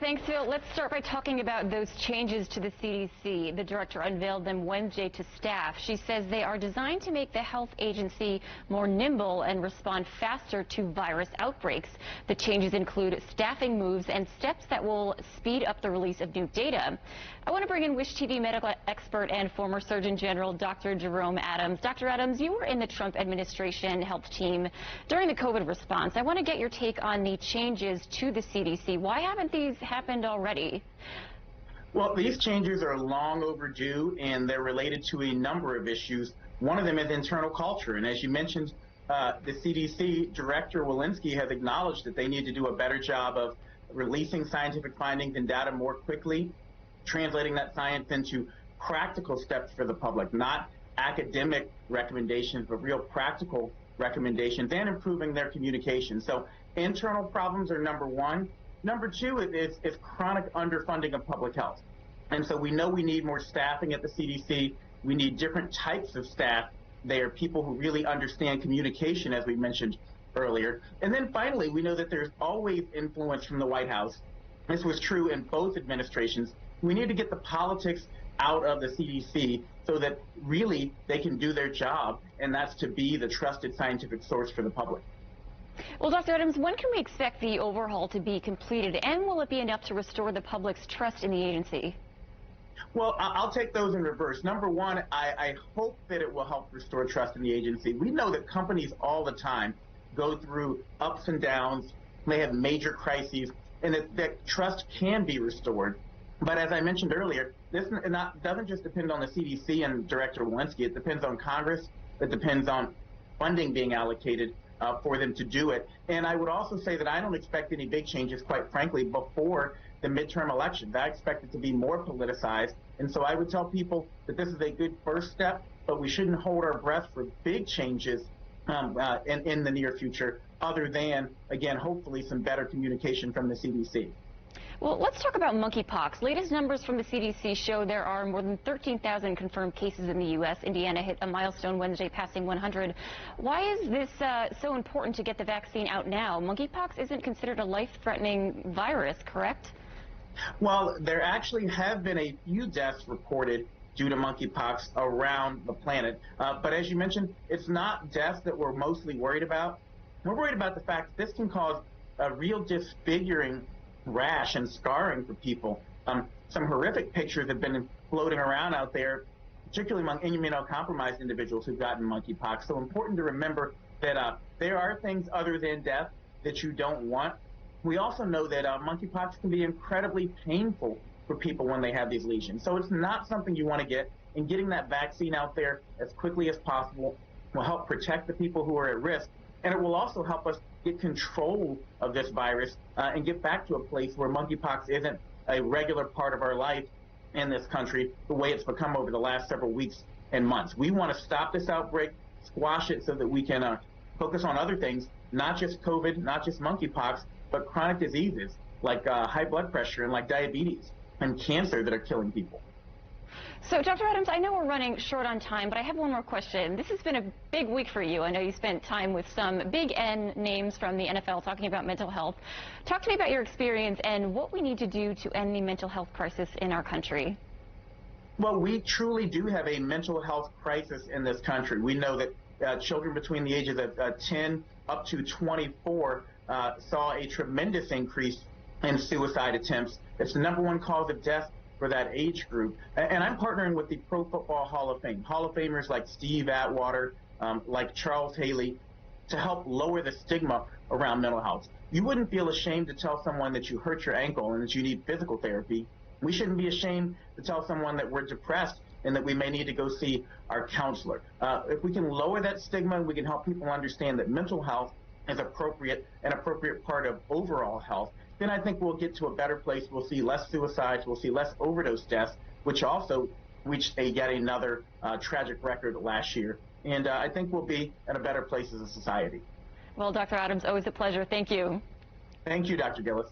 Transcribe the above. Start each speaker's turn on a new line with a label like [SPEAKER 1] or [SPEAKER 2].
[SPEAKER 1] Thanks, Phil. Let's start by talking about those changes to the CDC. The director unveiled them Wednesday to staff. She says they are designed to make the health agency more nimble and respond faster to virus outbreaks. The changes include staffing moves and steps that will speed up the release of new data. I want to bring in WISH TV medical expert and former Surgeon General Dr. Jerome Adams. Dr. Adams, you were in the Trump administration health team during the COVID response. I want to get your take on the changes to the CDC. Why haven't these happened already?
[SPEAKER 2] Well, these changes are long overdue, and they're related to a number of issues. One of them is internal culture, and as you mentioned, the CDC Director Walensky has acknowledged that they need to do a better job of releasing scientific findings and data more quickly, translating that science into practical steps for the public, not academic recommendations, but real practical recommendations, and improving their communication. So internal problems are number one. Number two is chronic underfunding of public health. And so we know we need more staffing at the CDC. We need different types of staff. They are people who really understand communication, as we mentioned earlier. And then finally, we know that there's always influence from the White House. This was true in both administrations. We need to get the politics out of the CDC so that really they can do their job, and that's to be the trusted scientific source for the public.
[SPEAKER 1] Well, Dr. Adams, when can we expect the overhaul to be completed, and will it be enough to restore the public's trust in the agency?
[SPEAKER 2] Well, I'll take those in reverse. Number one, I hope that it will help restore trust in the agency. We know that companies all the time go through ups and downs. They have major crises, and that trust can be restored. But as I mentioned earlier, this doesn't just depend on the CDC and Director Walensky. It depends on Congress. It depends on funding being allocated for them to do it. And I would also say that I don't expect any big changes, quite frankly, before the midterm elections. I expect it to be more politicized. And so I would tell people that this is a good first step, but we shouldn't hold our breath for big changes in the near future, other than, again, hopefully some better communication from the CDC.
[SPEAKER 1] Well, let's talk about monkeypox. Latest numbers from the CDC show there are more than 13,000 confirmed cases in the U.S. Indiana hit a milestone Wednesday, passing 100. Why is this so important to get the vaccine out now? Monkeypox isn't considered a life-threatening virus, correct?
[SPEAKER 2] Well, there actually have been a few deaths reported due to monkeypox around the planet. But as you mentioned, it's not deaths that we're mostly worried about. We're worried about the fact that this can cause a real disfiguring rash and scarring for people. Some horrific pictures have been floating around out there, particularly among immunocompromised individuals who've gotten monkeypox. So important to remember that there are things other than death that you don't want. We also know that monkeypox can be incredibly painful for people when they have these lesions. So it's not something you want to get, and getting that vaccine out there as quickly as possible will help protect the people who are at risk. And it will also help us get control of this virus and get back to a place where monkeypox isn't a regular part of our life in this country the way it's become over the last several weeks and months. We want to stop this outbreak, squash it so that we can focus on other things, not just COVID, not just monkeypox, but chronic diseases like high blood pressure and like diabetes and cancer that are killing people.
[SPEAKER 1] So, Dr. Adams, I know we're running short on time, but I have one more question. This has been a big week for you. I know you spent time with some big N names from the NFL talking about mental health. Talk to me about your experience and what we need to do to end the mental health crisis in our country.
[SPEAKER 2] Well, we truly do have a mental health crisis in this country. We know that children between the ages of 10 up to 24 saw a tremendous increase in suicide attempts. It's the #1 cause of death for that age group. And I'm partnering with the Pro Football Hall of Fame, Hall of Famers like Steve Atwater, like Charles Haley, to help lower the stigma around mental health. You wouldn't feel ashamed to tell someone that you hurt your ankle and that you need physical therapy. We shouldn't be ashamed to tell someone that we're depressed and that we may need to go see our counselor. If we can lower that stigma, we can help people understand that mental health is an appropriate part of overall health, then I think we'll get to a better place. We'll see less suicides, we'll see less overdose deaths, which also reached yet another tragic record last year. And I think we'll be in a better place as a society.
[SPEAKER 1] Well, Dr. Adams, always a pleasure. Thank you.
[SPEAKER 2] Thank you, Dr. Gillis.